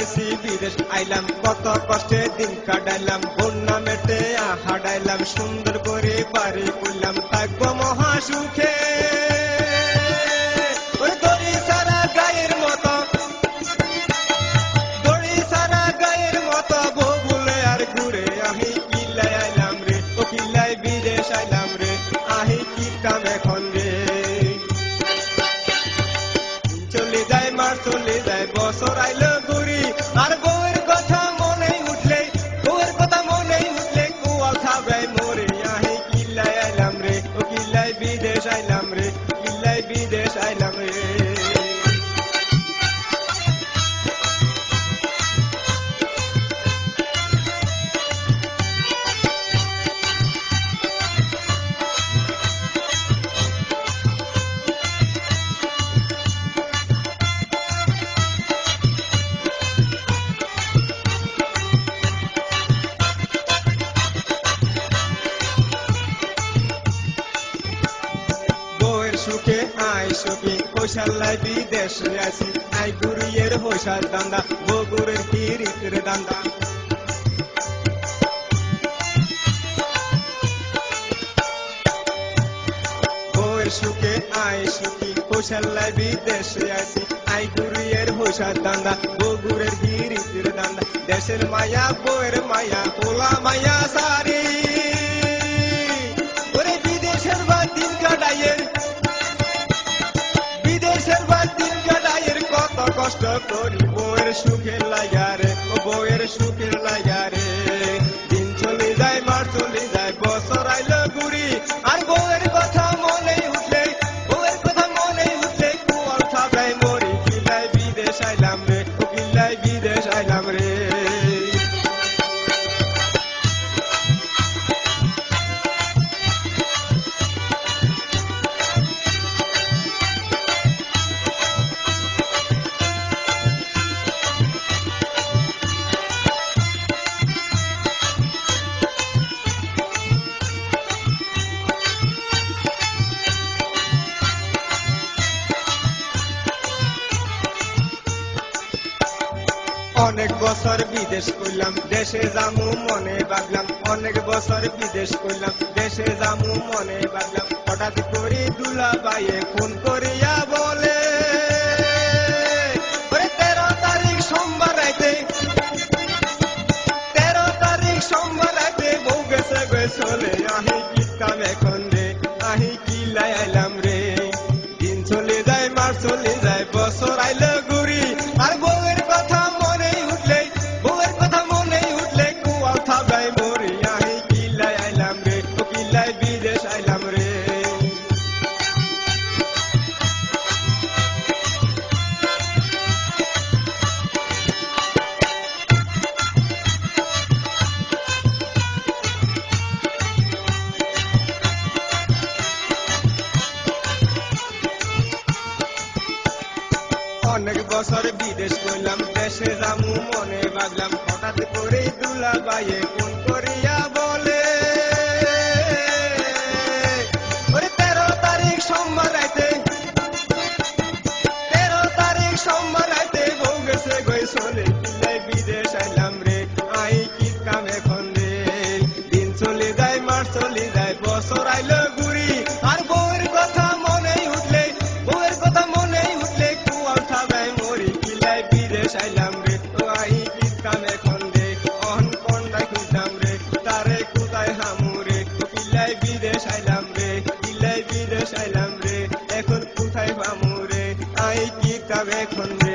গেছি বিদেশ আইলাম, কত কষ্টে দিন কাটাইলাম, বন্যা মেটে হাডাইলাম, সুন্দর করে বাড়ি করলাম, থাকবো মহা সুখে। দড়ি সারা গায়ের মতো, দড়ি সারা গায়ের মতো বউ বলে আর ঘুরে আহি কিল্লাই আইলাম রে, ও কিল্লাই বিদেশ আইলাম রে, আহি কি কাম এখন রে। চলে যায় মার চলে যায় বছর আইলো ঘুরি, আর বউয়ের কথা মনে উঠলে, বউয়ের কথা মনে উঠলে কুয়াল খাবে মরে, আহি কিল্লাই আইলাম রে, ও কিল্লাই বিদেশ আইলাম রে, কিল্লাই বিদেশ আইলাম রে। সুখে আই সুখী কৈশাল্লাই বিদেশে আছি, আই গুরুয়ের হইসার দান্দা, বগুরের কিরিতের দান্দা। বউয়ের সুখে আই সুখী কৈশাল্লাই বিদেশে আছি, আই গুরুয়ের হইসার দান্দা, বগুরের কিরিতের দান্দা। দেশের মায়া বউয়ের মায়া পোলা মায়া সারি, ওরে বিদেশের বা দিন কাটাইয়ের, বিদেশের বাদ দিন কাটাইয়ের কত কষ্ট করি, বউয়ের সুখের লাগা রে, ও বউয়ের সুখের লাগা রে। দিন চলে যায় মার চলে যায় বছর আইলো ঘুরি, আর বউয়ের কথা মনে উঠলে, বউয়ের কথা মনে উঠলে কুয়াল খাবে মরি, কিল্লাই বিদেশ আইলাম রে, ও কিল্লাই বিদেশ আইলাম রে। অনেক বছর বিদেশ করলাম, দেশে যামু মনে বাগলাম, অনেক বছর বিদেশ করলাম, দেশে যামু মনে বাগলাম। হঠাৎ করে দুলা বাইয়ে ফোন করিয়া বলে, 13 তারিখ সোমবার রাইতে, 13 তারিখ সোমবার রাইতে বউ গেছে চলে, আহি কি কাম এখন রে, আহি কিল্লাই আইলাম রে। দিন চলে যায় মার চলে যায় বছর আইলো ঘুরি, আর বউয়ের কথা মনে উঠলে, বউয়ের কথা মনে উঠলে কুয়াল খাবে মরি, আহি কিল্লাই আইলাম রে, ও কিল্লাই বিদেশ আইলাম রে। অনেক বছর বিদেশ করলাম, দেশে যামু মনে বাগলাম, হঠাৎ করে দুলা বাইয়ে ফোন করিয়া বলে, 13 তারিখ সোমবার রাইতে, 13 তারিখ সোমবার রাইতে বউ গেছে চলে, কিল্লাই বিদেশ আইলাম রে, আই কি কাম এখন রে। দিন চলে যায় মাস চলে যায় বছর আইলো ঘুরি, আর বউয়ের কথা মনে উঠলে, বউয়ের কথা মনে উঠলে কুয়াল খাবে মরি, কিল্লাই বিদেশ আইলাম রে, ও আই কি কাম এখন রে। অহন কন্ডা খুঁজলাম রে, তারে কোথায় হামু রে, কিল্লাই বিদেশ আইলাম রে, কিল্লাই বিদেশ আইলাম রে, এখন কোথায় হামু রে, আই কি কাম এখন রে।